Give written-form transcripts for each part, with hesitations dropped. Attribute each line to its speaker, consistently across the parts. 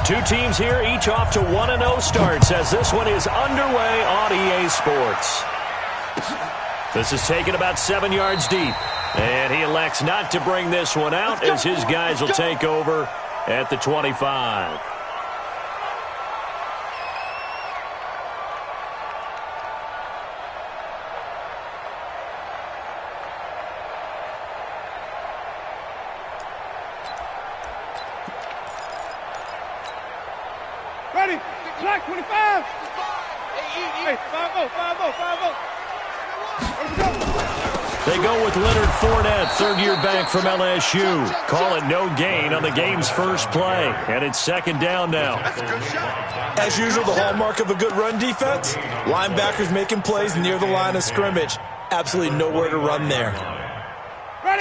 Speaker 1: Two teams here, each off to 1-0 starts as this one is underway on EA Sports. This is taken about 7 yards deep. And he elects not to bring this one out as his guys will take over at the 25.
Speaker 2: Ready? Black 25. Hey, 5-0, 5-0, 5-0.
Speaker 1: They go with Leonard Fournette, third-year back from LSU. Call it no gain on the game's first play, and it's second down now.
Speaker 3: As usual, the hallmark of a good run defense, linebackers making plays near the line of scrimmage. Absolutely nowhere to run there.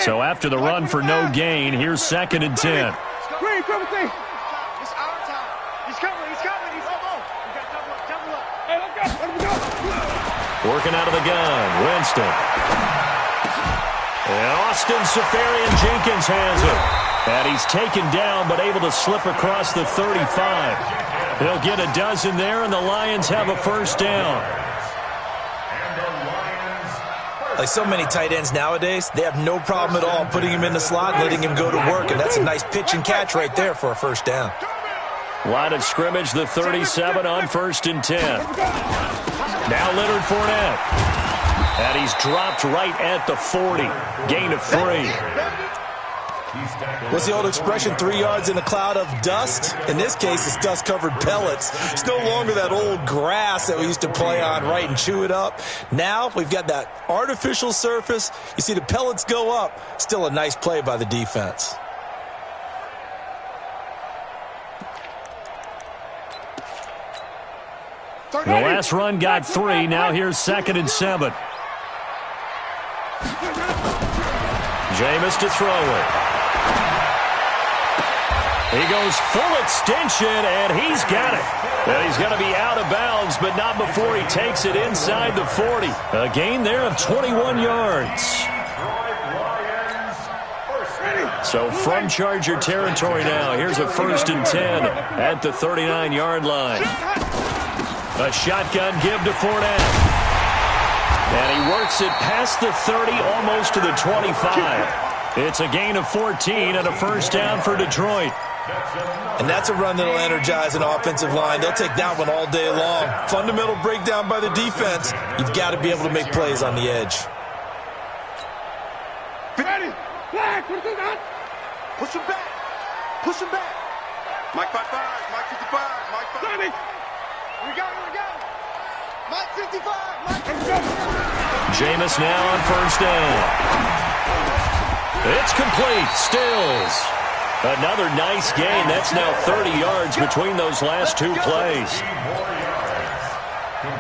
Speaker 1: So after the run for no gain, here's second and 10.
Speaker 2: Green, come with me.
Speaker 4: It's our time. He's coming. He's coming. He's on. We got double up.
Speaker 2: Hey, let's go. Let him go.
Speaker 1: Working out of the gun, Winston. And Austin Safarian-Jenkins has it. And he's taken down but able to slip across the 35. He'll get a dozen there, and the Lions have a first down.
Speaker 3: Like so many tight ends nowadays, they have no problem at all putting him in the slot and letting him go to work, and that's a nice pitch and catch right there for a first down.
Speaker 1: Line of scrimmage, the 37 on first and 10. Now Leonard Fournette. And he's dropped right at the 40. Gain of 3.
Speaker 3: What's the old expression, 3 yards in a cloud of dust? In this case, it's dust-covered pellets. It's no longer that old grass that we used to play on, right, and chew it up. Now we've got that artificial surface. You see the pellets go up. Still a nice play by the defense.
Speaker 1: The last run got 3. Now here's second and 7. Jameis to throw it. He goes full extension, and he's got it. And he's going to be out of bounds, but not before he takes it inside the 40. A gain there of 21 yards. So from Charger territory now, here's a first and 10 at the 39-yard line. A shotgun give to Fournette. And he works it past the 30, almost to the 25. It's a gain of 14 and a first down for Detroit.
Speaker 3: And that's a run that'll energize an offensive line. They'll take that one all day long. Fundamental breakdown by the defense. You've got to be able to make plays on the edge.
Speaker 2: Ready? Black, what is that?
Speaker 4: Push him back. Push him back.
Speaker 5: Mike 55. Mike 55. Mike 55.
Speaker 4: Here we go. Here we go. Mike 55. Mike 55.
Speaker 1: Jameis now on first down. It's complete. Stills. Another nice gain. That's now 30 yards between those last two plays.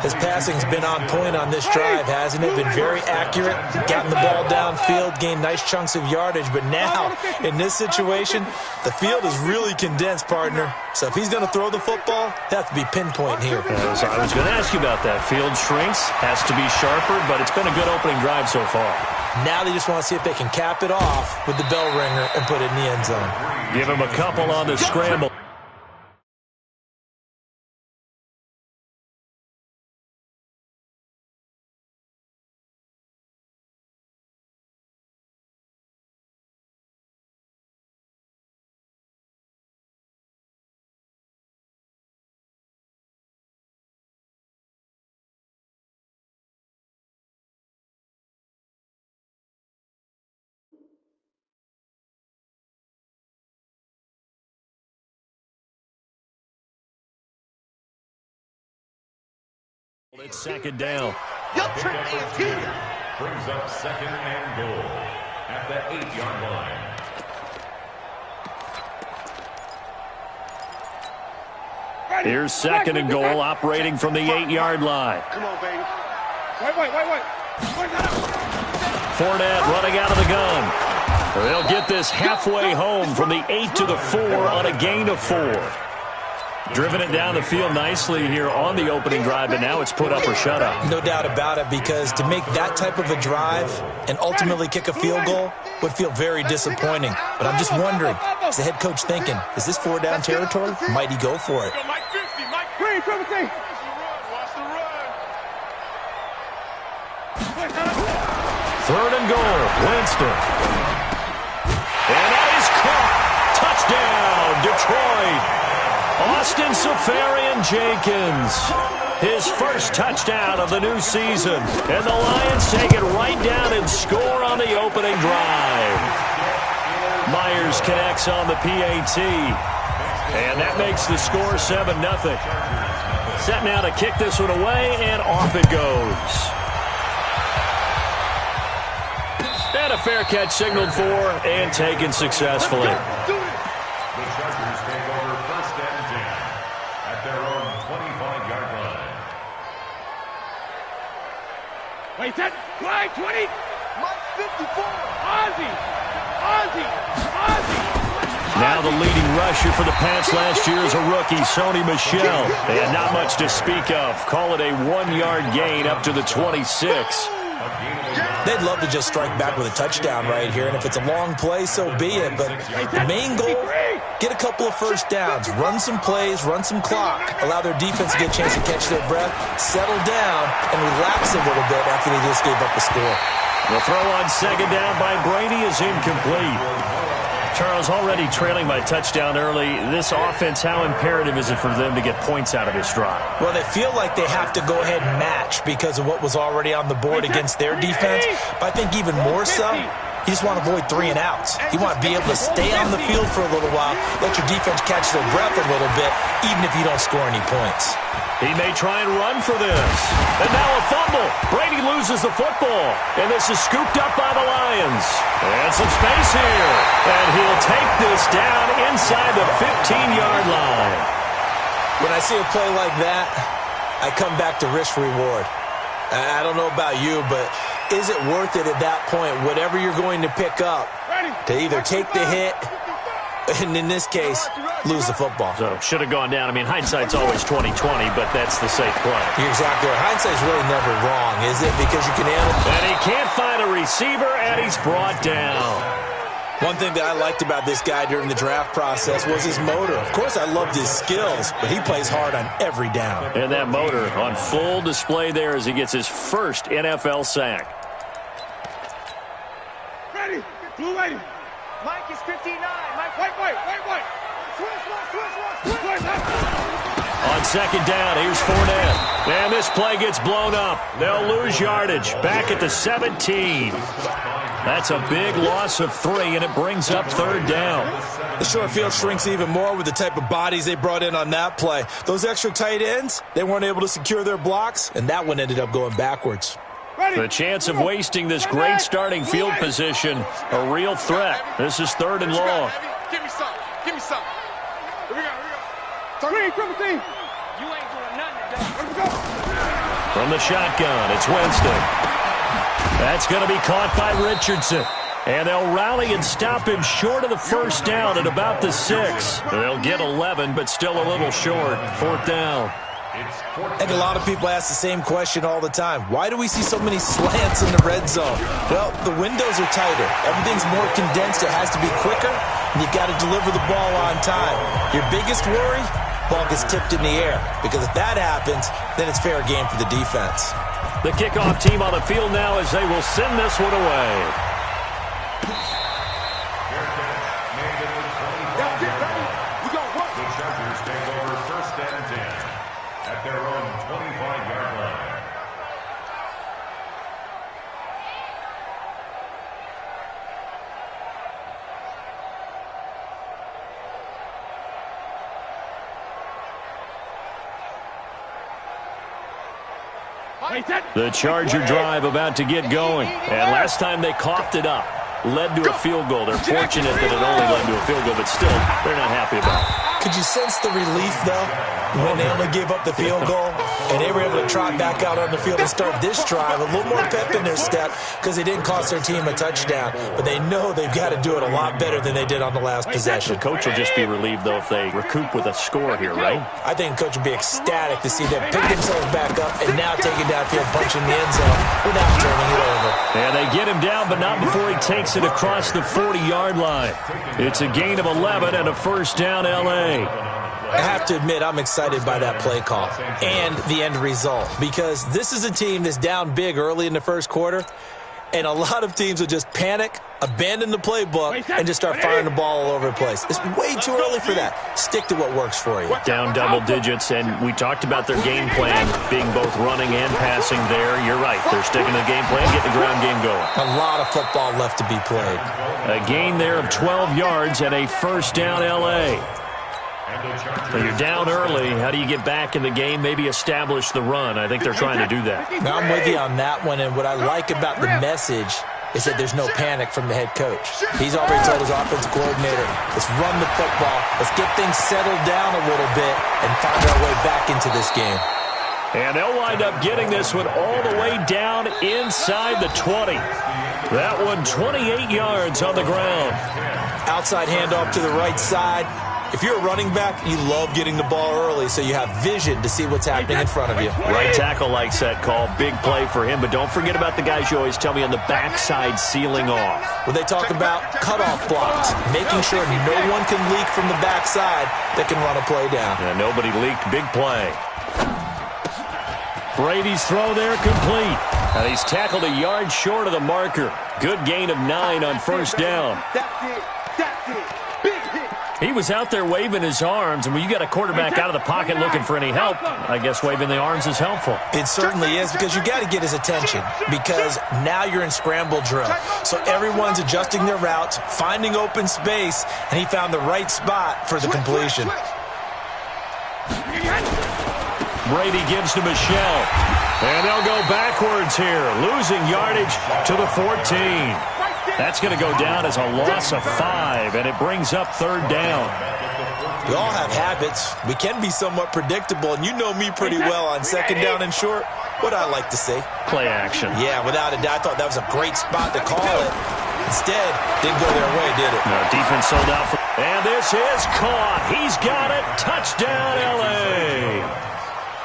Speaker 3: His passing's been on point on this drive, hasn't it? Been very accurate, gotten the ball downfield, gained nice chunks of yardage. But now, in this situation, the field is really condensed, partner. So if he's going to throw the football, he'll have to be pinpoint here.
Speaker 1: So I was going to ask you about that. Field shrinks, has to be sharper, but it's been a good opening drive so far.
Speaker 3: Now they just want to see if they can cap it off with the bell ringer and put it in the end zone.
Speaker 1: Give him a couple on the scramble. It's second down.
Speaker 4: Your trick is here.
Speaker 6: Brings up second and goal at the 8-yard line.
Speaker 1: Here's second and goal, operating from the 8-yard line.
Speaker 5: Come on, baby.
Speaker 2: Wait.
Speaker 1: Fournette running out of the gun. They'll get this halfway home from the 8 to the 4 on a gain of 4. Driven it down the field nicely here on the opening drive, and now it's put up or shut up.
Speaker 3: No doubt about it, because to make that type of a drive and ultimately kick a field goal would feel very disappointing. But I'm just wondering, is the head coach thinking, is this 4-down territory? Might he go for it?
Speaker 2: Green, triple T.
Speaker 5: Watch the run.
Speaker 1: Third and goal, Winston. And that is caught. Touchdown, Detroit. Austin Safarian-Jenkins, his first touchdown of the new season. And the Lions take it right down and score on the opening drive. Myers connects on the PAT. And that makes the score 7-0. Set now to kick this one away, and off it goes. And a fair catch signaled for and taken successfully.
Speaker 6: The Chargers take over first and 10 at their own 25-yard line.
Speaker 2: Wait, set. Flag, 20.
Speaker 4: Mike 54.
Speaker 2: Ozzie.
Speaker 1: Now the leading rusher for the Pats last year is a rookie, Sony Michel. And not much to speak of. Call it a 1-yard gain up to the 26.
Speaker 3: They'd love to just strike back with a touchdown right here, and if it's a long play, so be it. But the main goal, get a couple of first downs, run some plays, run some clock, allow their defense to get a chance to catch their breath, settle down, and relax a little bit after they just gave up the score.
Speaker 1: The throw on second down by Brady is incomplete. Charles, already trailing by touchdown early. This offense, how imperative is it for them to get points out of this drive?
Speaker 3: Well, they feel like they have to go ahead and match because of what was already on the board against their defense. But I think even more so, you just want to avoid 3 and outs. You want to be able to stay on the field for a little while, let your defense catch their breath a little bit, even if you don't score any points.
Speaker 1: He may try and run for this. And now a fumble. Brady loses the football. And this is scooped up by the Lions. And some space here. And he'll take this down inside the 15-yard line.
Speaker 3: When I see a play like that, I come back to risk-reward. I don't know about you, but is it worth it at that point, whatever you're going to pick up, to either take the hit, and in this case, lose the football?
Speaker 1: So, should have gone down. I mean, hindsight's always 20/20, but that's the safe play.
Speaker 3: You're exactly right. Hindsight's really never wrong, is it? Because you can handle it.
Speaker 1: And he can't find a receiver, and he's brought down.
Speaker 3: One thing that I liked about this guy during the draft process was his motor. Of course, I loved his skills, but he plays hard on every down.
Speaker 1: And that motor on full display there as he gets his first NFL sack.
Speaker 2: Ready. Blue lady.
Speaker 4: Mike is 59. Mike,
Speaker 2: Wait. Switch.
Speaker 1: On second down, here's Fournette. And this play gets blown up. They'll lose yardage. Back at the 17. That's a big loss of 3, and it brings up third down.
Speaker 3: The short field shrinks even more with the type of bodies they brought in on that play. Those extra tight ends, they weren't able to secure their blocks, and that one ended up going backwards.
Speaker 1: The chance of wasting this great starting field position, a real threat. This is third and long.
Speaker 5: Give me some. Here we go.
Speaker 2: Green, triple T.
Speaker 4: you ain't doing nothing today.
Speaker 2: Let's go.
Speaker 1: From the shotgun, it's Winston. That's going to be caught by Richardson. And they'll rally and stop him short of the first down at about the 6. They'll get 11, but still a little short. Fourth down.
Speaker 3: I think a lot of people ask the same question all the time. Why do we see so many slants in the red zone? Well, the windows are tighter. Everything's more condensed. It has to be quicker, and you've got to deliver the ball on time. Your biggest worry? Ball gets tipped in the air. Because if that happens, then it's fair game for the defense.
Speaker 1: The kickoff team on the field now as they will send this one away.
Speaker 6: The Chargers take over first and 10 at their own 25-yard line.
Speaker 2: Wait, set.
Speaker 1: The Charger drive about to get going. And last time they coughed it up. led to a field goal. They're fortunate that it only led to a field goal, but still, they're not happy about it.
Speaker 3: Could you sense the relief, though, when they only gave up the field goal and they were able to trot back out on the field and start this drive? A little more pep in their step because they didn't cost their team a touchdown, but they know they've got to do it a lot better than they did on the last possession.
Speaker 1: The coach will just be relieved, though, if they recoup with a score here, right?
Speaker 3: I think the coach would be ecstatic to see them pick themselves back up and now take it downfield, punching the end zone without turning it over.
Speaker 1: And they get him down, but not before he takes it across the 40-yard line. It's a gain of 11 and a first down, L.A.
Speaker 3: I have to admit, I'm excited by that play call and the end result because this is a team that's down big early in the first quarter, and a lot of teams will just panic, abandon the playbook, and just start firing the ball all over the place. It's way too early for that. Stick to what works for you.
Speaker 1: Down double digits, and we talked about their game plan being both running and passing there. You're right. They're sticking to the game plan, getting the ground game going.
Speaker 3: A lot of football left to be played.
Speaker 1: A gain there of 12 yards and a first down, L.A. So you're down early. How do you get back in the game? Maybe establish the run. I think they're trying to do that.
Speaker 3: Now, I'm with you on that one, and what I like about the message is that there's no panic from the head coach. He's already told his offensive coordinator, let's run the football, let's get things settled down a little bit and find our way back into this game.
Speaker 1: And they'll wind up getting this one all the way down inside the 20. That one 28 yards on the ground.
Speaker 3: Outside handoff to the right side. If you're a running back, you love getting the ball early so you have vision to see what's happening in front of you.
Speaker 1: Right tackle likes that call. Big play for him, but don't forget about the guys you always tell me on the backside sealing off.
Speaker 3: When they talk about cutoff blocks, making sure no one can leak from the backside that can run a play down.
Speaker 1: Yeah, nobody leaked. Big play. Brady's throw there complete. And he's tackled a yard short of the marker. Good gain of 9 on first down.
Speaker 4: That's it. That's it. Big hit.
Speaker 1: He was out there waving his arms, and when you got a quarterback out of the pocket looking for any help, I guess waving the arms is helpful.
Speaker 3: It certainly is, because you got to get his attention, because now you're in scramble drill. So everyone's adjusting their routes, finding open space, and he found the right spot for the completion.
Speaker 1: Brady gives to Michelle, and they'll go backwards here, losing yardage to the 14. That's going to go down as a loss of 5, and it brings up third down.
Speaker 3: We all have habits. We can be somewhat predictable, and you know me pretty well on second down and short. What I like to say.
Speaker 1: Play action.
Speaker 3: Yeah, without a doubt. I thought that was a great spot to call it. Instead, didn't go their way, did it?
Speaker 1: No, defense sold out. And this is caught. He's got it. Touchdown, L.A.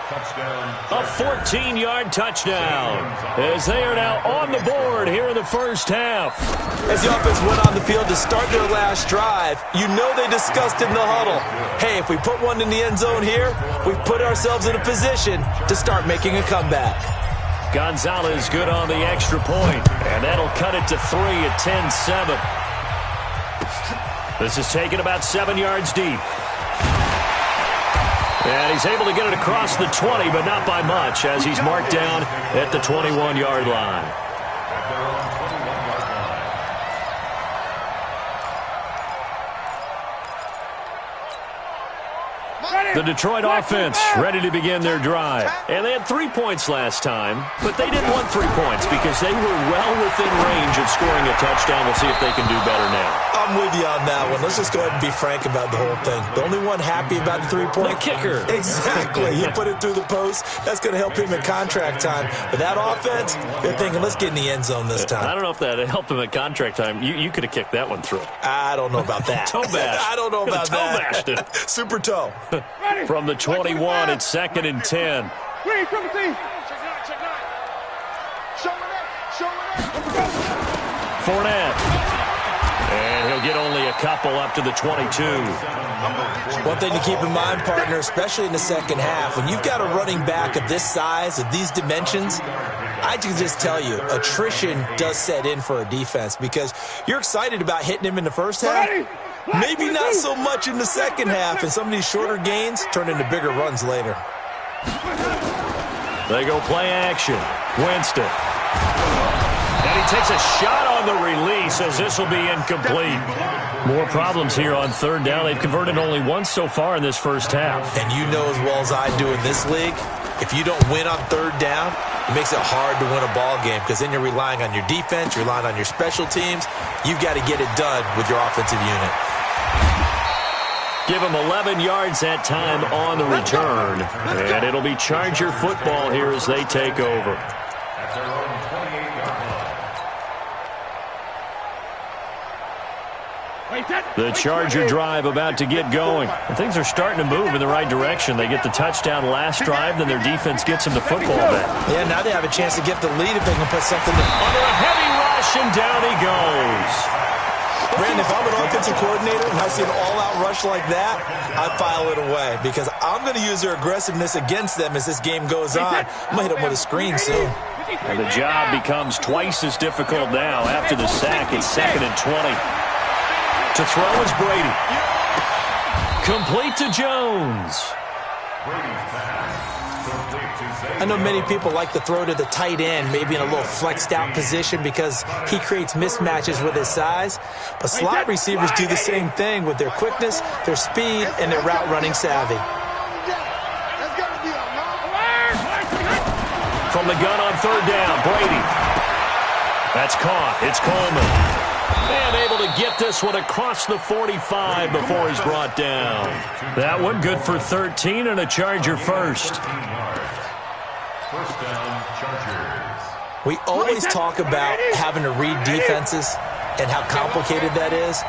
Speaker 1: A 14-yard touchdown as they are now on the board here in the first half.
Speaker 3: As the offense went on the field to start their last drive, you know they discussed in the huddle, hey, if we put one in the end zone here, we've put ourselves in a position to start making a comeback.
Speaker 1: Gonzalez good on the extra point, and that'll cut it to 3 at 10-7. This is taken about 7 yards deep. And he's able to get it across the 20, but not by much, as he's marked down at the 21-yard line. The Detroit offense ready to begin their drive. And they had 3 points last time, but they didn't want 3 points because they were well within range of scoring a touchdown. We'll see if they can do better now.
Speaker 3: I'm with you on that one. Let's just go ahead and be frank about the whole thing. The only one happy about the 3-point.
Speaker 1: The kicker.
Speaker 3: Exactly. You put it through the post. That's going to help him in contract time. But that offense, they're thinking, let's get in the end zone this time.
Speaker 1: I don't know if that helped him at contract time. You could have kicked that one through.
Speaker 3: I don't know about that.
Speaker 1: Toe bash.
Speaker 3: I don't know about that.
Speaker 1: Toe bashed it.
Speaker 3: Super toe.
Speaker 1: From the 21, it's 2nd and 10.
Speaker 2: Ready, from the team.
Speaker 1: Fournette. And he'll get only a couple up to the 22.
Speaker 3: One thing to keep in mind, partner, especially in the second half, when you've got a running back of this size, of these dimensions, I can just tell you, attrition does set in for a defense because you're excited about hitting him in the first half. Maybe not so much in the second half, and some of these shorter gains turn into bigger runs later.
Speaker 1: They go play action. Winston. And he takes a shot on the release as this will be incomplete. More problems here on third down. They've converted only once so far in this first half.
Speaker 3: And you know as well as I do in this league, if you don't win on third down, it makes it hard to win a ball game because then you're relying on your defense, you're relying on your special teams. You've got to get it done with your offensive unit.
Speaker 1: Give them 11 yards that time on the return. And it'll be Charger football here as they take over.
Speaker 6: At their own 28-yard line.
Speaker 1: The Charger drive about to get going. And things are starting to move in the right direction. They get the touchdown last drive, then their defense gets them the football back.
Speaker 3: Yeah, now they have a chance to get the lead if they can put something in.
Speaker 1: Under a heavy rush, and down he goes.
Speaker 3: Brandon, if I'm an offensive coordinator and I see an all-out rush like that, I file it away because I'm going to use their aggressiveness against them as this game goes on. I'm going to hit them with a screen soon.
Speaker 1: And the job becomes twice as difficult now after the sack. It's 2nd and 20. To throw is Brady. Complete to Jones.
Speaker 6: Brady's pass. Complete to Xavier.
Speaker 3: I know many people like to throw to the tight end, maybe in a little flexed out position because he creates mismatches with his size. But slot receivers do the same thing with their quickness, their speed, and their route running savvy.
Speaker 1: From the gun on 3rd down, Brady. That's caught. It's Coleman. And able to get this one across the 45 before he's brought down. That one good for 13 and a Charger first.
Speaker 6: 15 yards. First down, Chargers.
Speaker 3: We always talk about having to read defenses and how complicated that is.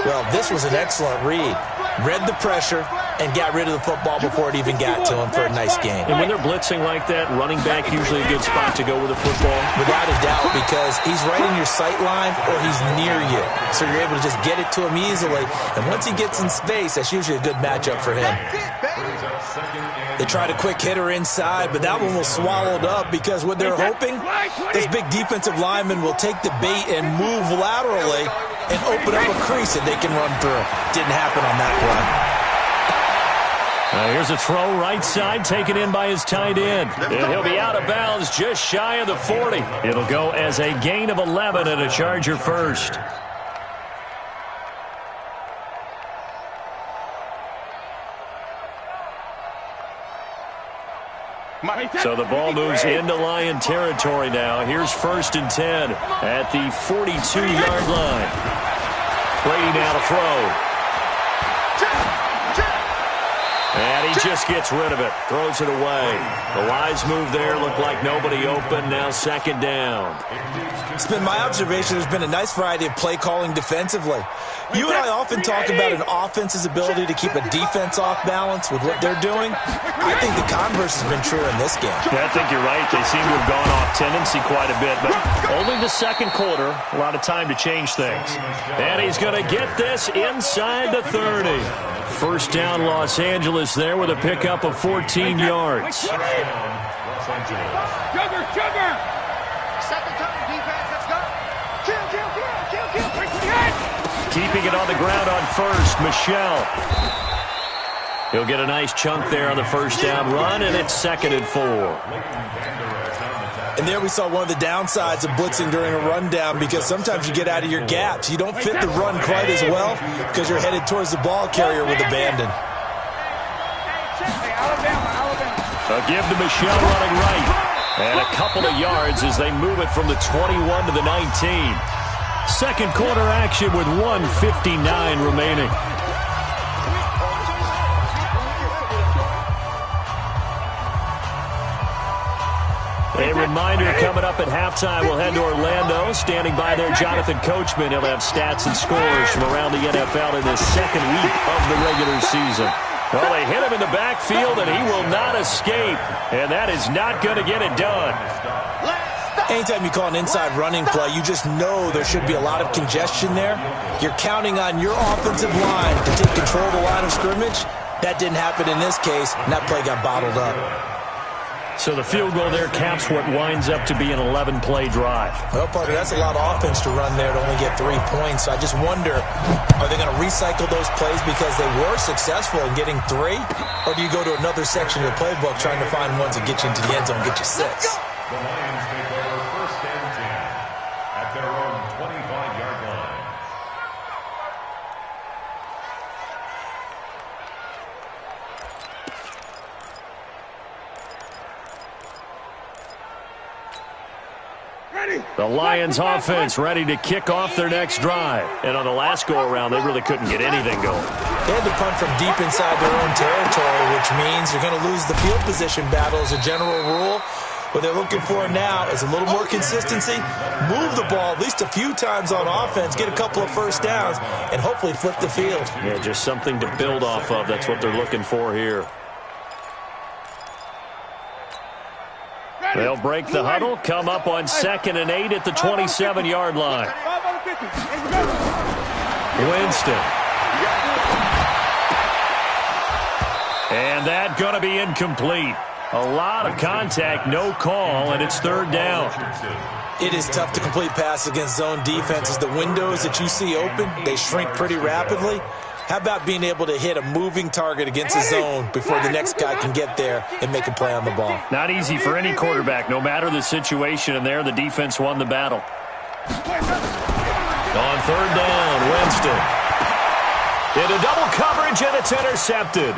Speaker 3: Well, this was an excellent read. Read the pressure and got rid of the football before it even got to him for a nice gain.
Speaker 1: And when they're blitzing like that, running back usually a good spot to go with the football.
Speaker 3: Without a doubt, because he's right in your sight line or he's near you. So you're able to just get it to him easily. And once he gets in space, that's usually a good matchup for him.
Speaker 6: Brings up 2nd and
Speaker 3: They tried a quick hitter inside, but that one was swallowed up because what they're hoping, this big defensive lineman will take the bait and move laterally and open up a crease that they can run through. Didn't happen on that play.
Speaker 1: Here's a throw right side, taken in by his tight end. And he'll be out of bounds just shy of the 40. It'll go as a gain of 11 and a Charger first. So the ball moves into Lion territory now. Here's 1st and 10 at the 42-yard line. Brady now to throw. And he just gets rid of it. Throws it away. The wise move there. Looked like nobody open. Now 2nd down.
Speaker 3: It's been my observation there's been a nice variety of play calling defensively. You and I often talk about an offense's ability to keep a defense off balance with what they're doing. I think the converse has been true in this game.
Speaker 1: Yeah, I think you're right. They seem to have gone off tendency quite a bit, but only the 2nd quarter. A lot of time to change things. And he's going to get this inside the 30. 1st down Los Angeles there with a pickup of 14 yards.
Speaker 6: Los Angeles.
Speaker 2: Sugar!
Speaker 4: Second time, defense, let's go. Kill.
Speaker 1: Keeping it on the ground on 1st, Michelle. He'll get a nice chunk there on the 1st down run, and it's 2nd and 4.
Speaker 3: And there we saw one of the downsides of blitzing during a rundown because sometimes you get out of your gaps. You don't fit the run quite as well because you're headed towards the ball carrier with abandon.
Speaker 1: A give to Michelle running right. And a couple of yards as they move it from the 21 to the 19. 2nd quarter action with 1:59 remaining. A reminder coming up at halftime, we'll head to Orlando. Standing by there, Jonathan Coachman. He'll have stats and scores from around the NFL in this 2nd week of the regular season. Well, they hit him in the backfield, and he will not escape. And that is not going to get it done.
Speaker 3: Anytime you call an inside running play, you just know there should be a lot of congestion there. You're counting on your offensive line to take control of the line of scrimmage. That didn't happen in this case, and that play got bottled up.
Speaker 1: So the field goal there caps what winds up to be an 11-play drive.
Speaker 3: Well, partner, that's a lot of offense to run there to only get 3 points. So I just wonder, are they going to recycle those plays because they were successful in getting 3? Or do you go to another section of the playbook trying to find ones that get you into the end zone and get you 6?
Speaker 6: The Lions take over 1st and 10 at their own 25-yard line.
Speaker 1: The Lions offense ready to kick off their next drive. And on the last go-around, they really couldn't get anything going.
Speaker 3: They had to punt from deep inside their own territory, which means you're going to lose the field position battle as a general rule. What they're looking for now is a little more consistency, move the ball at least a few times on offense, get a couple of first downs, and hopefully flip the field.
Speaker 1: Yeah, just something to build off of. That's what they're looking for here. They'll break the huddle, come up on 2nd and 8 at the 27-yard line. Winston. And that going to be incomplete. A lot of contact, no call, and it's 3rd down.
Speaker 3: It is tough to complete passes against zone defenses. The windows that you see open, they shrink pretty rapidly. How about being able to hit a moving target against a zone before the next guy can get there and make a play on the ball?
Speaker 1: Not easy for any quarterback, no matter the situation, and there the defense won the battle. On 3rd down, Winston. Into double coverage, and it's intercepted.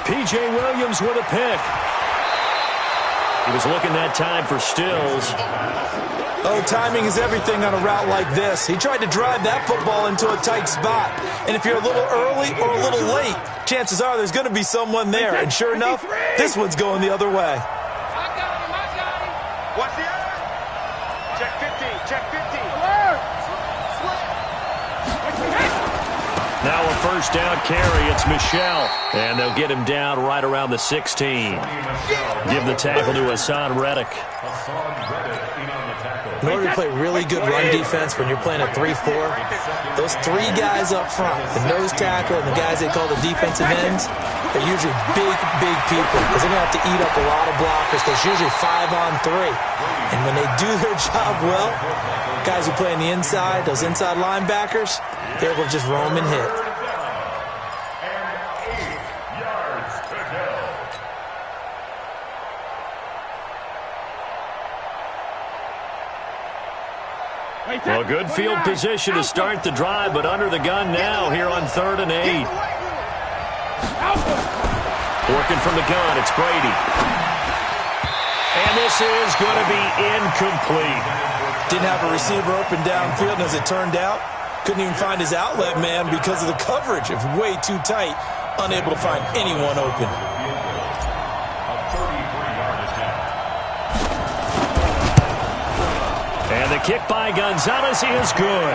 Speaker 1: P.J. Williams with a pick. He was looking that time for Stills.
Speaker 3: Oh, timing is everything on a route like this. He tried to drive that football into a tight spot. And if you're a little early or a little late, chances are there's going to be someone there. And sure enough, this one's going the other way.
Speaker 4: Watch the other. Check 15. Check 15.
Speaker 1: Now a 1st down carry. It's Michel. And they'll get him down right around the 16. Give the tackle to Hassan Reddick.
Speaker 3: In order to play really good run defense when you're playing a 3-4, those 3 guys up front, the nose tackle and the guys they call the defensive ends, they're usually big people because they're going to have to eat up a lot of blockers because it's usually 5-on-3. And when they do their job well, guys who play on the inside, those inside linebackers, they're able to just roam and hit.
Speaker 1: Well, good field position to start the drive, but under the gun now here on 3rd and 8. Working from the gun, it's Brady. And this is going to be incomplete.
Speaker 3: Didn't have a receiver open downfield, and as it turned out, couldn't even find his outlet man because of the coverage. It was way too tight, unable to find anyone open.
Speaker 1: And the kick by Gonzalez is good.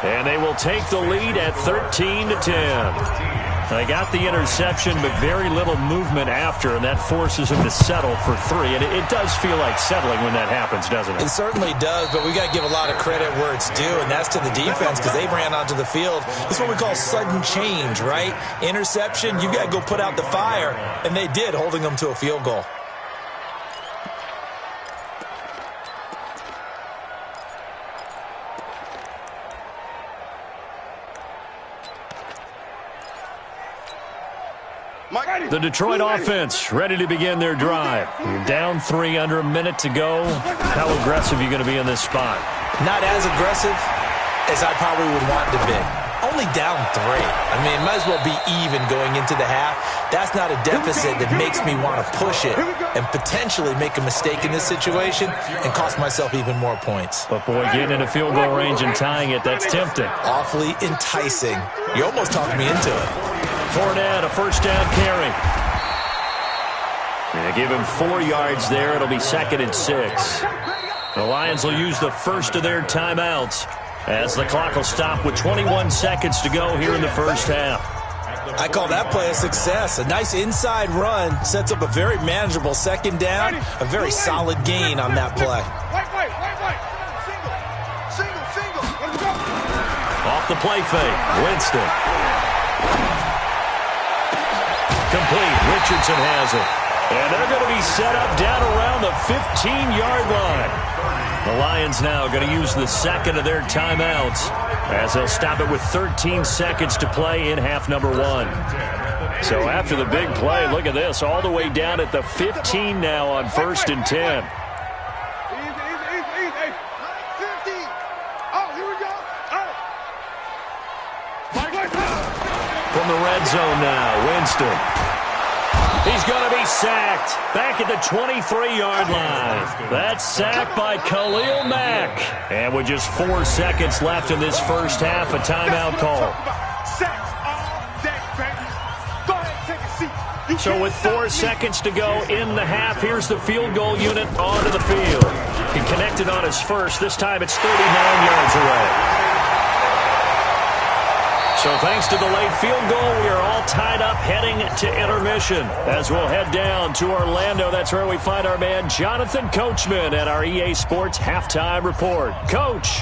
Speaker 1: And they will take the lead at 13-10. They got the interception, but very little movement after, and that forces him to settle for 3. And it does feel like settling when that happens, doesn't it?
Speaker 3: It certainly does, but we got to give a lot of credit where it's due, and that's to the defense because they ran onto the field. This is what we call sudden change, right? Interception, you got to go put out the fire, and they did, holding them to a field goal.
Speaker 1: The Detroit offense ready to begin their drive. You're down 3, under a minute to go. How aggressive are you going to be in this spot?
Speaker 3: Not as aggressive as I probably would want to be. Only down 3. I mean, it might as well be even going into the half. That's not a deficit that makes me want to push it and potentially make a mistake in this situation and cost myself even more points.
Speaker 1: But, boy, getting in a field goal range and tying it, that's tempting.
Speaker 3: Awfully enticing. You almost talked me into it.
Speaker 1: Fournette, a 1st down carry. They give him 4 yards there. It'll be 2nd and 6. The Lions will use the first of their timeouts as the clock will stop with 21 seconds to go here in the first half.
Speaker 3: I call that play a success. A nice inside run sets up a very manageable 2nd down, a very solid gain on that play.
Speaker 4: Single.
Speaker 1: Off the play fake, Winston. Complete. Richardson has it. And they're going to be set up down around the 15-yard line. The Lions now going to use the 2nd of their timeouts as they'll stop it with 13 seconds to play in half number 1. So after the big play, look at this, all the way down at the 15 now on 1st and 10.
Speaker 4: Easy. 50. Oh, here we go.
Speaker 1: From the red zone now, Winston. He's going to be sacked back at the 23-yard line. That's sacked by Khalil Mack. And with just 4 seconds left in this first half, a timeout call. So with 4 seconds to go in the half, here's the field goal unit onto the field. He connected on his first. This time it's 39 yards away. So thanks to the late field goal, we are all tied up heading to intermission. As we'll head down to Orlando, that's where we find our man Jonathan Coachman at our EA Sports Halftime Report. Coach.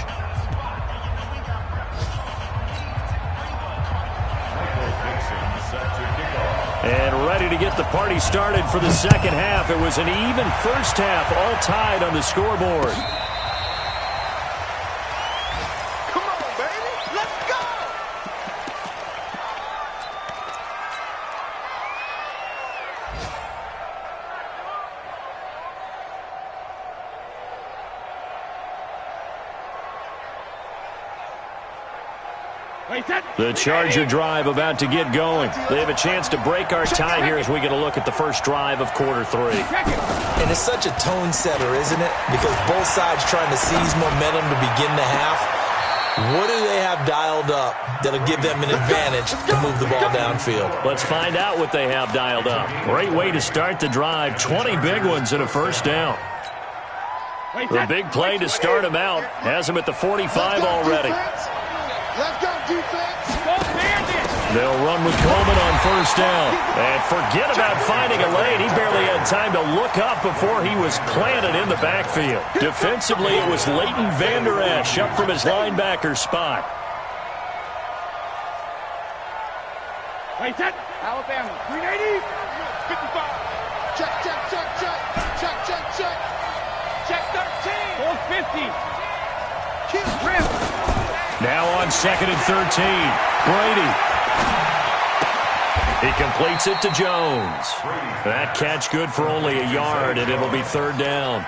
Speaker 1: And ready to get the party started for the second half. It was an even first half, all tied on the scoreboard. The Charger drive about to get going. They have a chance to break our tie here as we get a look at the first drive of quarter 3.
Speaker 3: And it's such a tone setter, isn't it? Because both sides trying to seize momentum to begin the half. What do they have dialed up that'll give them an advantage to move the ball downfield?
Speaker 1: Let's find out what they have dialed up. Great way to start the drive. 20 big ones and a first down. The big play to start him out has him at the 45 already.
Speaker 4: Let's go, defense.
Speaker 1: They'll run with Coleman on first down. And forget about finding a lane. He barely had time to look up before he was planted in the backfield. Defensively, it was Leighton Vander Esch up from his linebacker spot.
Speaker 2: Wait, that. Alabama. 380. 55.
Speaker 4: Check, check, check, check. Check, check, check.
Speaker 2: Check 13. 450. Keep trim.
Speaker 1: Now on 2nd and 13. Brady. He completes it to Jones. That catch good for only a yard, and it'll be 3rd down.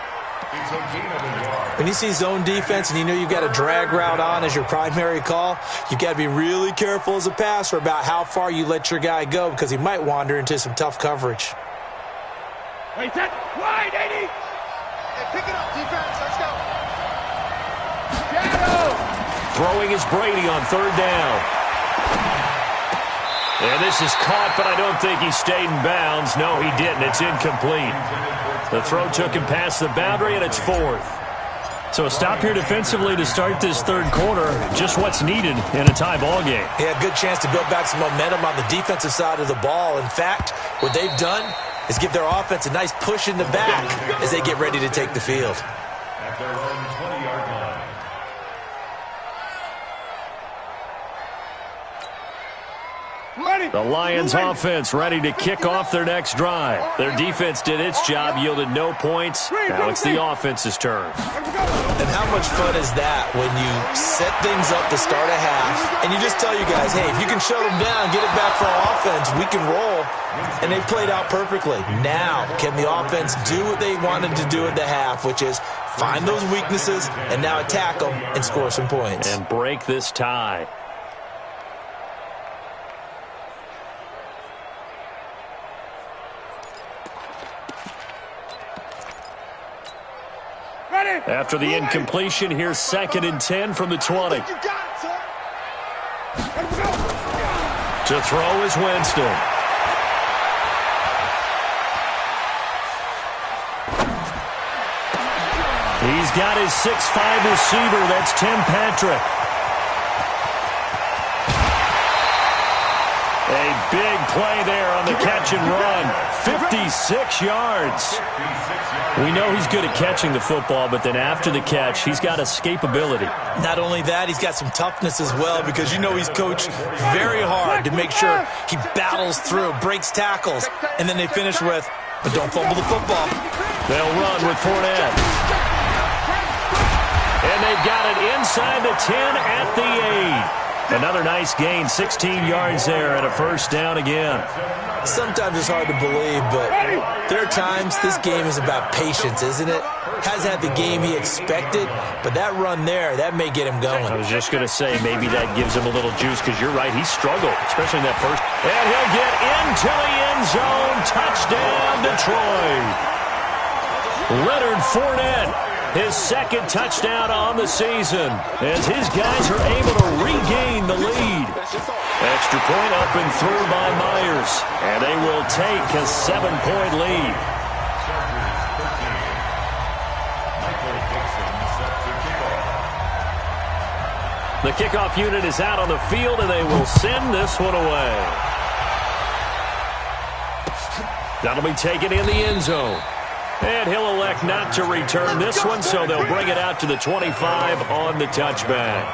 Speaker 3: When you see zone defense and you know you've got a drag route on as your primary call, you've got to be really careful as a passer about how far you let your guy go because he might wander into some tough coverage.
Speaker 2: Wait, that. Wide, 80.
Speaker 4: Hey, pick it up, defense. Let's go.
Speaker 2: Shadow.
Speaker 1: Throwing is Brady on 3rd down. And this is caught, but I don't think he stayed in bounds. No, he didn't. It's incomplete. The throw took him past the boundary, and it's 4th. So a stop here defensively to start this 3rd quarter. Just what's needed in a tie ball game.
Speaker 3: Yeah, good chance to build back some momentum on the defensive side of the ball. In fact, what they've done is give their offense a nice push in the back as they get ready to take the field.
Speaker 6: At their own 20-yard line.
Speaker 1: The Lions offense ready to kick off their next drive. Their defense did its job, yielded no points. Now it's the offense's turn.
Speaker 3: And how much fun is that when you set things up to start a half and you just tell you guys, hey, if you can shut them down, get it back for our offense, we can roll. And they played out perfectly. Now, can the offense do what they wanted to do at the half, which is find those weaknesses and now attack them and score some points.
Speaker 1: And break this tie. After the incompletion, here's 2nd and 10 from the 20.
Speaker 4: You got it, son.
Speaker 1: To throw is Winston. He's got his 6'5" receiver. That's Tim Patrick. A big play there on the catch and run. 56 yards. We know he's good at catching the football, but then after the catch, he's got escapability.
Speaker 3: Not only that, he's got some toughness as well because you know he's coached very hard to make sure he battles through, breaks tackles, and then they finish with, but don't fumble the football.
Speaker 1: They'll run with Fournette. And they've got it inside the 10 at the 8. Another nice gain, 16 yards there and a first down again.
Speaker 3: Sometimes it's hard to believe, but there are times this game is about patience, isn't it? Hasn't had the game he expected, but that run there, that may get him going.
Speaker 1: I was just going to say, maybe that gives him a little juice, because you're right, he struggled, especially in that first. And he'll get into the end zone. Touchdown, Detroit. Leonard Fournette, his second touchdown on the season, as his guys are able to regain the lead. Extra point up and through by Myers, and they will take a 7-point lead. The kickoff unit is out on the field, and they will send this one away. That'll be taken in the end zone. And he'll elect not to return this one, so they'll bring it out to the 25 on the touchback.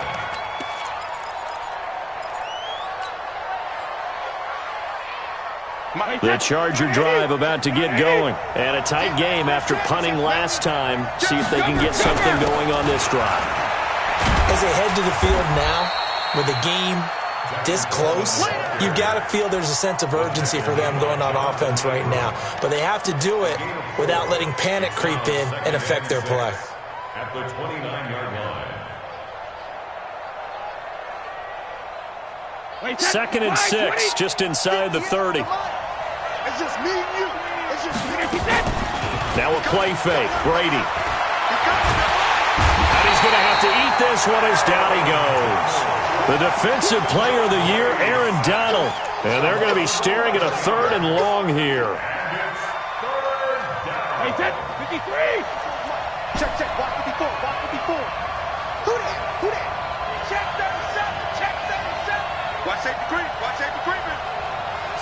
Speaker 1: The Charger drive about to get going. And a tight game after punting last time. See if they can get something going on this drive.
Speaker 3: As they head to the field now, with the game this close, you've got to feel there's a sense of urgency for them going on offense right now. But they have to do it without letting panic creep in and affect their play.
Speaker 6: At the 29-yard line.
Speaker 1: Second and 6, just inside the 30.
Speaker 4: It's just me and you. It's just me and you.
Speaker 1: Now a play fake. Brady. And he's going to have to eat this one as down he goes. The Defensive Player of the Year, Aaron Donald. And they're going to be staring at a 3rd and long here.
Speaker 2: Hey, 53.
Speaker 4: Check. Watch 54. Watch 54. Who that? Check 37. Check 37.
Speaker 5: Watch safety creep. Watch safety creeping.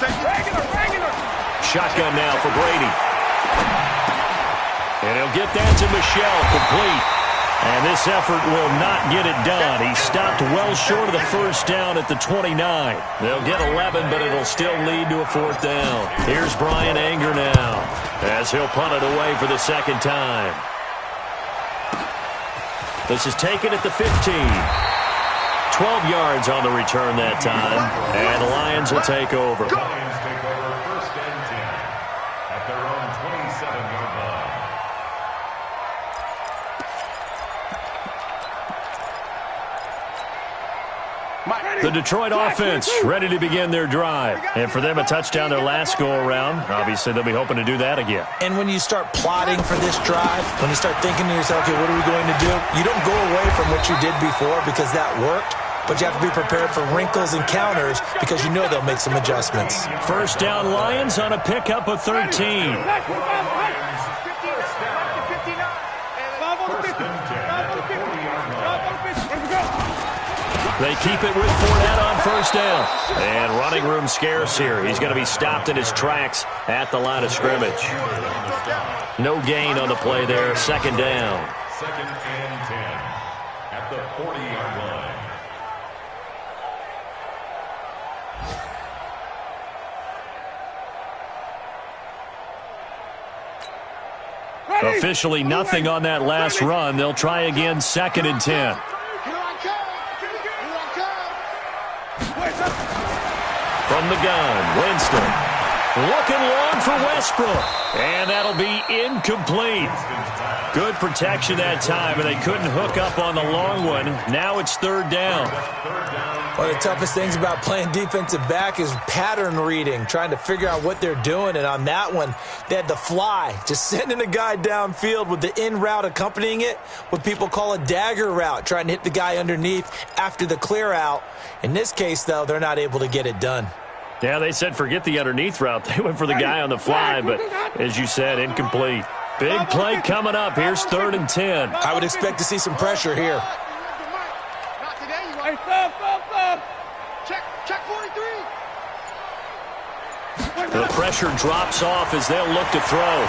Speaker 2: Regular.
Speaker 1: Shotgun now for Brady. And he'll get that to Michelle, complete. And this effort will not get it done. He stopped well short of the first down at the 29. They'll get 11, but it'll still lead to a 4th down. Here's Brian Anger now, as he'll punt it away for the second time. This is taken at the 15. 12 yards on the return that time, and the Lions will take over.
Speaker 6: Lions take over 1st and 10 at their own 27-yard line.
Speaker 1: The Detroit offense ready to begin their drive. And for them, a touchdown their last go-around. Obviously, they'll be hoping to do that again.
Speaker 3: And when you start plotting for this drive, when you start thinking to yourself, okay, what are we going to do? You don't go away from what you did before because that worked. But you have to be prepared for wrinkles and counters because you know they'll make some adjustments.
Speaker 1: First down, Lions on a pickup of 13. They keep it with Fournette on first down. And running room scarce here. He's going to be stopped in his tracks at the line of scrimmage. No gain on the play there. Second down.
Speaker 6: 2nd and 10 at the 40-yard line.
Speaker 1: Officially nothing on that last run. They'll try again, 2nd and 10. From the gun, Winston. Looking long for Westbrook. And that'll be incomplete. Good protection that time, and they couldn't hook up on the long one. Now it's 3rd down.
Speaker 3: One of the toughest things about playing defensive back is pattern reading, trying to figure out what they're doing. And on that one, they had the fly, just sending a guy downfield with the in route accompanying it, what people call a dagger route, trying to hit the guy underneath after the clear out. In this case, though, they're not able to get it done.
Speaker 1: Yeah, they said forget the underneath route. They went for the guy on the fly, but as you said, incomplete. Big play coming up. Here's 3rd and 10.
Speaker 3: I would expect to see some pressure here.
Speaker 4: Not today, you
Speaker 2: Hey,
Speaker 4: want.
Speaker 2: stop.
Speaker 4: Check 43.
Speaker 1: The pressure drops off as they'll look to throw.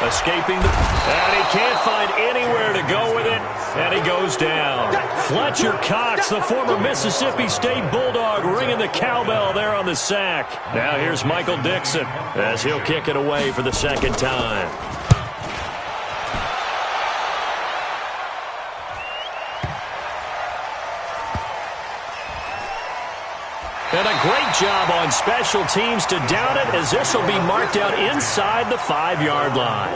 Speaker 1: Escaping and he can't find anywhere to go with it, and he goes down. Fletcher Cox, the former Mississippi State Bulldog, ringing the cowbell there on the sack. Now here's Michael Dixon as he'll kick it away for the second time. And a great job on special teams to down it, as this will be marked out inside the 5-yard line.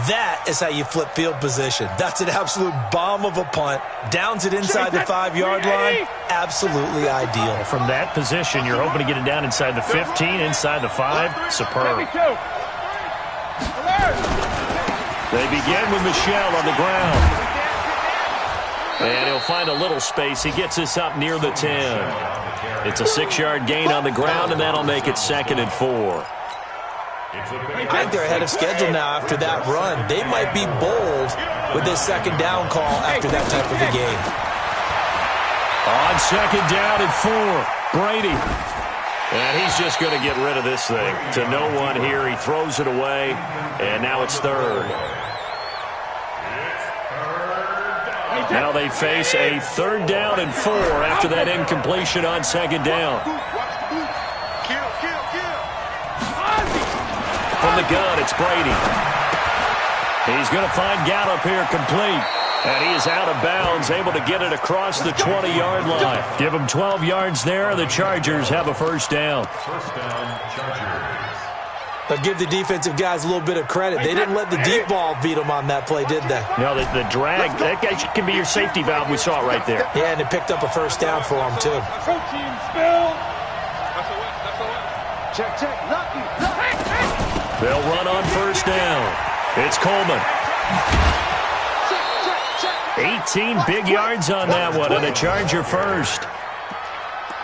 Speaker 3: That is how you flip field position. That's an absolute bomb of a punt. Downs it inside the 5-yard line. Absolutely ideal.
Speaker 1: From that position, you're hoping to get it down inside the 15, inside the 5. Superb. They begin with Michel on the ground. And he'll find a little space. He gets us up near the 10. It's a 6-yard gain on the ground, and that'll make it 2nd and 4.
Speaker 3: I think they're ahead of schedule now after that run. They might be bold with this 2nd down call after that type of a game.
Speaker 1: On 2nd down and 4, Brady. And he's just going to get rid of this thing. To no one here. He throws it away, and now it's 3rd. Now they face a 3rd down and 4 after that incompletion on 2nd down. From the gun, it's Brady. He's going to find Gallup here complete. And he is out of bounds, able to get it across the 20-yard line. Give him 12 yards there. The Chargers have a 1st down.
Speaker 6: First down, Chargers.
Speaker 3: But give the defensive guys a little bit of credit. They didn't let the deep ball beat them on that play, did they?
Speaker 1: No, the drag, that guy can be your safety valve. We saw it right there.
Speaker 3: Yeah, and it picked up a 1st down for them, too.
Speaker 2: Protein spill.
Speaker 4: Check, check. Lucky.
Speaker 1: They'll run on 1st down. It's Coleman. 18 big yards on that one, and a Charger 1st.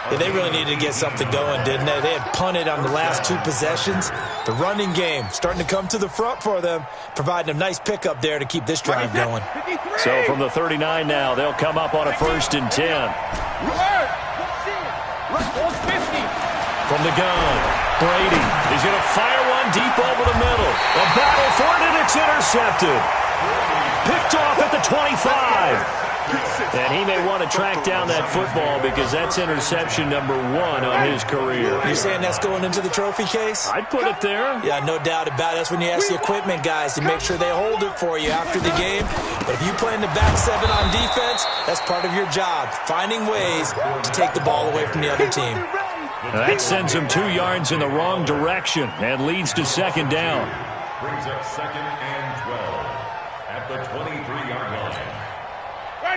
Speaker 3: Yeah, they really needed to get something going, didn't they? They had punted on the last 2 possessions. The running game starting to come to the front for them, providing a nice pickup there to keep this drive going.
Speaker 1: So from the 39 now, they'll come up on a 1st and 10. From the gun, Brady. He's going to fire one deep over the middle. A battle for it, and it's intercepted. Picked off at the 25. And he may want to track down that football because that's interception number 1 on his career.
Speaker 3: You're saying that's going into the trophy case?
Speaker 1: I'd put it there.
Speaker 3: Yeah, no doubt about it. That's when you ask the equipment guys to make sure they hold it for you after the game. But if you play in the back 7 on defense, that's part of your job, finding ways to take the ball away from the other team.
Speaker 1: That sends him 2 yards in the wrong direction and leads to 2nd down.
Speaker 6: Brings up 2nd and 12 at the 23-yard line.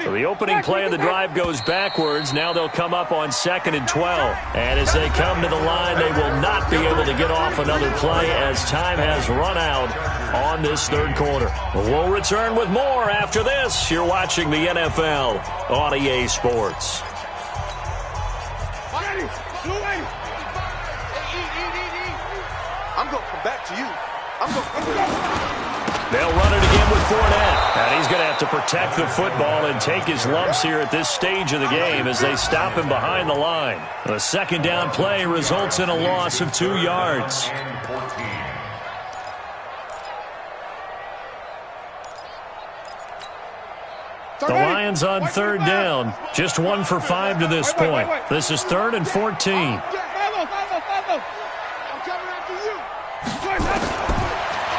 Speaker 1: So the opening play of the drive goes backwards. Now they'll come up on 2nd and 12. And as they come to the line, they will not be able to get off another play as time has run out on this 3rd quarter. We'll return with more after this. You're watching the NFL on EA Sports.
Speaker 5: I'm going to come back to you. I'm going to come back.
Speaker 1: They'll run it again with Fournette. And he's going to have to protect the football and take his lumps here at this stage of the game as they stop him behind the line. The 2nd down play results in a loss of 2 yards. The Lions on 3rd down. Just 1 for 5 to this point. This is 3rd and 14.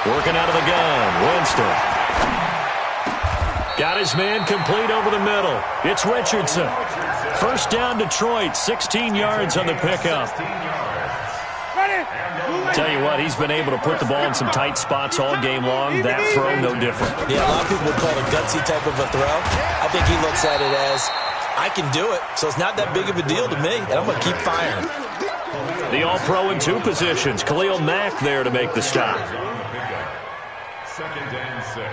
Speaker 1: Working out of the gun, Winston. Got his man complete over the middle. It's Richardson. 1st down, Detroit, 16 yards on the pickup. Tell you what, he's been able to put the ball in some tight spots all game long. That throw, no different.
Speaker 3: Yeah, a lot of people would call it a gutsy type of a throw. I think he looks at it as, I can do it, so it's not that big of a deal to me, and I'm going to keep firing.
Speaker 1: The All-Pro in 2 positions. Khalil Mack there to make the stop.
Speaker 6: 2nd and 6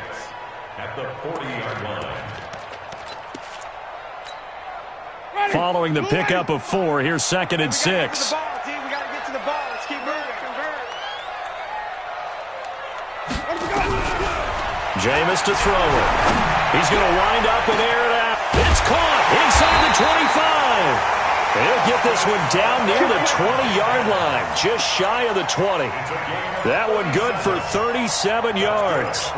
Speaker 6: at the 40-yard line.
Speaker 1: Following the pickup of 4, here's 2nd and 6. Jameis to throw it. He's going to wind up and air it out. It's caught inside the 25. He'll get this one down near the 20-yard line, just shy of the 20. That one good for 37 yards.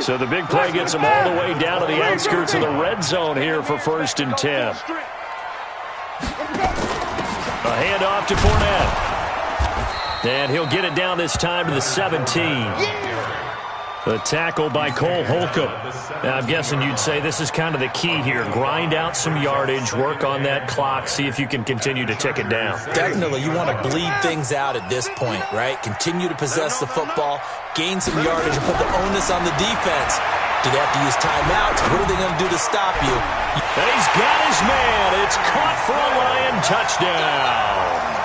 Speaker 1: So the big play gets him all the way down to the outskirts of the red zone here for 1st and 10. A handoff to Fournette. And he'll get it down this time to the 17. The tackle by Cole Holcomb. Now, I'm guessing you'd say this is kind of the key here. Grind out some yardage, work on that clock, see if you can continue to tick it down.
Speaker 3: Definitely. You want to bleed things out at this point, right? Continue to possess the football, gain some yardage, and put the onus on the defense. Do they have to use timeouts? What are they going to do to stop you?
Speaker 1: And he's got his man. It's caught for a Lion touchdown.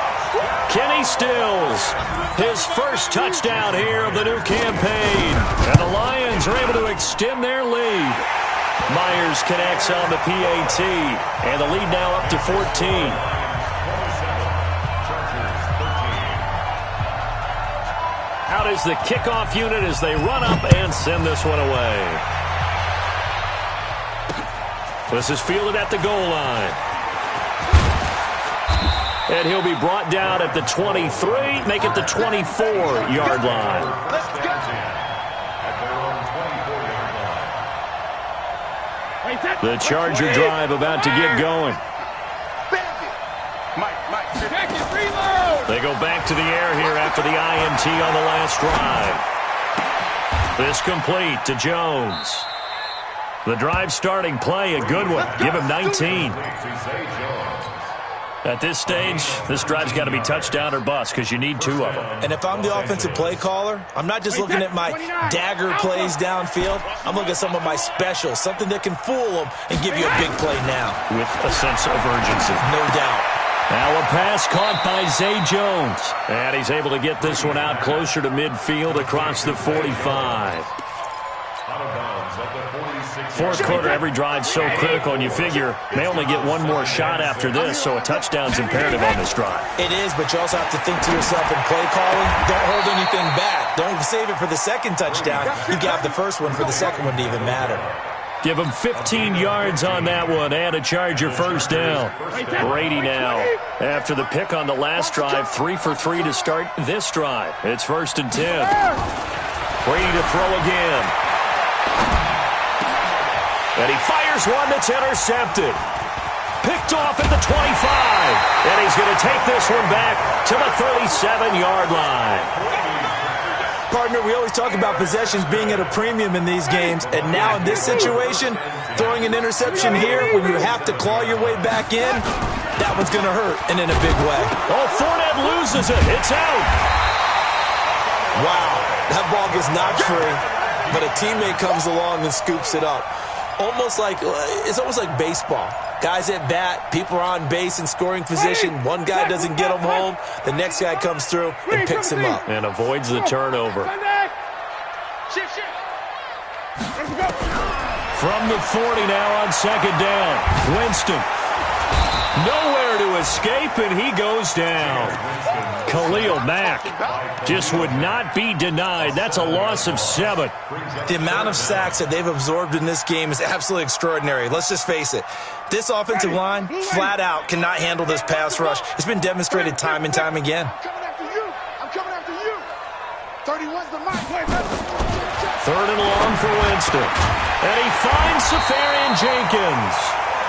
Speaker 1: Kenny Stills, his first touchdown here of the new campaign. And the Lions are able to extend their lead. Myers connects on the PAT, and the lead now up to 14. Out is the kickoff unit as they run up and send this one away. This is fielded at the goal line. And he'll be brought down at the 23, make it the 24-yard line.
Speaker 5: Let's go.
Speaker 1: The Charger drive about to get going. They go back to the air here after the INT on the last drive. This complete to Jones. The drive starting play, a good one. Give him 19. At this stage, this drive's got to be touchdown or bust because you need two of them.
Speaker 3: And if I'm the offensive play caller, I'm not just looking at my dagger plays downfield. I'm looking at some of my specials, something that can fool them and give you a big play now.
Speaker 1: With a sense of urgency.
Speaker 3: No doubt.
Speaker 1: Now a pass caught by Zay Jones. And he's able to get this one out closer to midfield across the 45. Fourth quarter, every drive's so critical, and you figure they only get one more shot after this, so a touchdown's imperative on this drive.
Speaker 3: It is, but you also have to think to yourself in play calling, don't hold anything back. Don't save it for the second touchdown. You got the first one for the second one to even matter.
Speaker 1: Give him 15 yards on that one and a Charger first down. Brady now, after the pick on the last drive, 3 for 3 to start this drive. It's 1st and 10. Brady to throw again. And he fires one that's intercepted. Picked off at the 25. And he's going to take this one back to the 37-yard line.
Speaker 3: Partner, we always talk about possessions being at a premium in these games. And now in this situation, throwing an interception here when you have to claw your way back in, that one's going to hurt, and in a big way.
Speaker 1: Oh, Fournette loses it. It's out.
Speaker 3: Wow, that ball was not free, but a teammate comes along and scoops it up. It's almost like baseball. Guys at bat, people are on base in scoring position. One guy doesn't get him home. The next guy comes through and picks him up.
Speaker 1: And avoids the turnover. From the 40 now on second down. Winston. Nowhere to escape, and he goes down. Khalil Mack just would not be denied. That's a loss of 7.
Speaker 3: The amount of sacks that they've absorbed in this game is absolutely extraordinary. Let's just face it. This offensive line, flat out, cannot handle this pass rush. It's been demonstrated time and time again.
Speaker 5: I'm coming after you. 31's the mark.
Speaker 1: 3rd and long for Winston. And he finds Safarian Jenkins.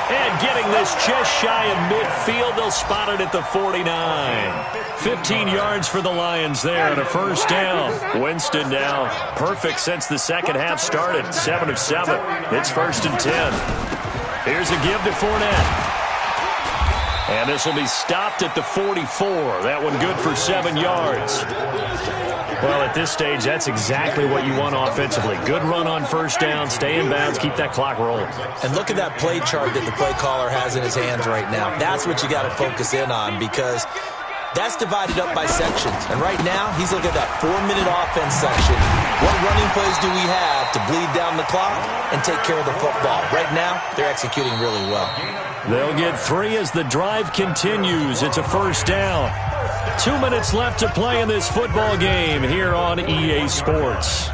Speaker 1: And getting this just shy of midfield, they'll spot it at the 49. 15 yards for the Lions there and a first down. Winston now perfect since the second half started. 7 of 7. It's 1st and 10. Here's a give to Fournette. And this will be stopped at the 44. That one good for 7 yards. Well, at this stage, that's exactly what you want offensively. Good run on first down, stay in bounds, keep that clock rolling.
Speaker 3: And look at that play chart that the play caller has in his hands right now. That's what you got to focus in on because that's divided up by sections. And right now, he's looking at that 4-minute offense section. What running plays do we have to bleed down the clock and take care of the football? Right now, they're executing really well.
Speaker 1: They'll get 3 as the drive continues. It's a first down. 2 minutes left to play in this football game here on EA Sports.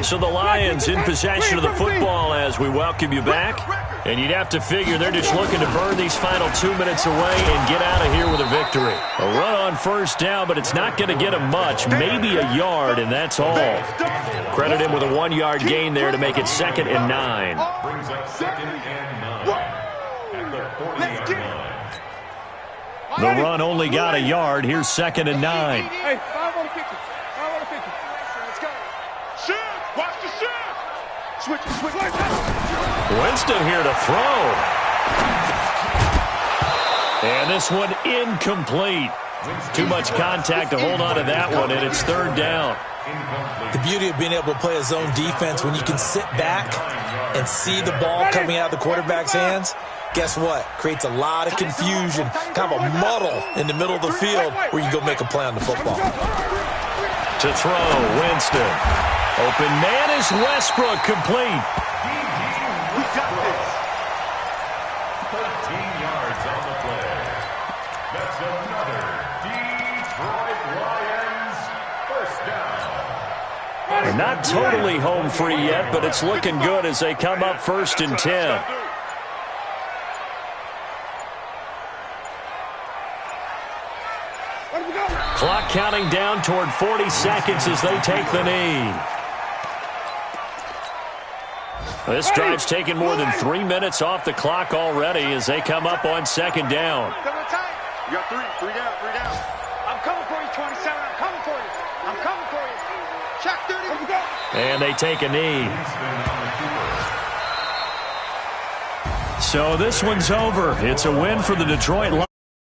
Speaker 1: So the Lions in possession of the football as we welcome you back. And you'd have to figure they're just looking to burn these final 2 minutes away and get out of here with a victory. A run on first down, but it's not going to get him much. Maybe a yard, and that's all. Credit him with a 1-yard gain there to make it 2nd and 9.
Speaker 6: Brings up 2nd and 9 at the 40-yard line.
Speaker 1: The run only got a yard. Here's 2nd and 9.
Speaker 2: Hey, 5 on the kicker. 5 on the kicker. Let's go. Shift. Watch the shift. Switch.
Speaker 1: Winston here to throw. And this one incomplete. Too much contact to hold on to that one, and it's 3rd down.
Speaker 3: The beauty of being able to play a zone defense, when you can sit back and see the ball coming out of the quarterback's hands, guess what? Creates a lot of confusion, kind of a muddle in the middle of the field where you go make a play on the football.
Speaker 1: To throw, Winston. Open man is Westbrook, complete.
Speaker 5: We got this.
Speaker 6: 13 yards on the play. That's another Detroit Lions first down.
Speaker 1: They're not totally home free yet, but it's looking good as they come up 1st and 10. Clock counting down toward 40 seconds as they take the knee. This drive's taken more than 3 minutes off the clock already as they come up on 2nd down.
Speaker 5: You got 3 down.
Speaker 4: I'm coming for you, 27. I'm coming for you. I'm coming for you. Check 30. Let's go.
Speaker 1: And they take a knee. So this one's over. It's a win for the Detroit Lions.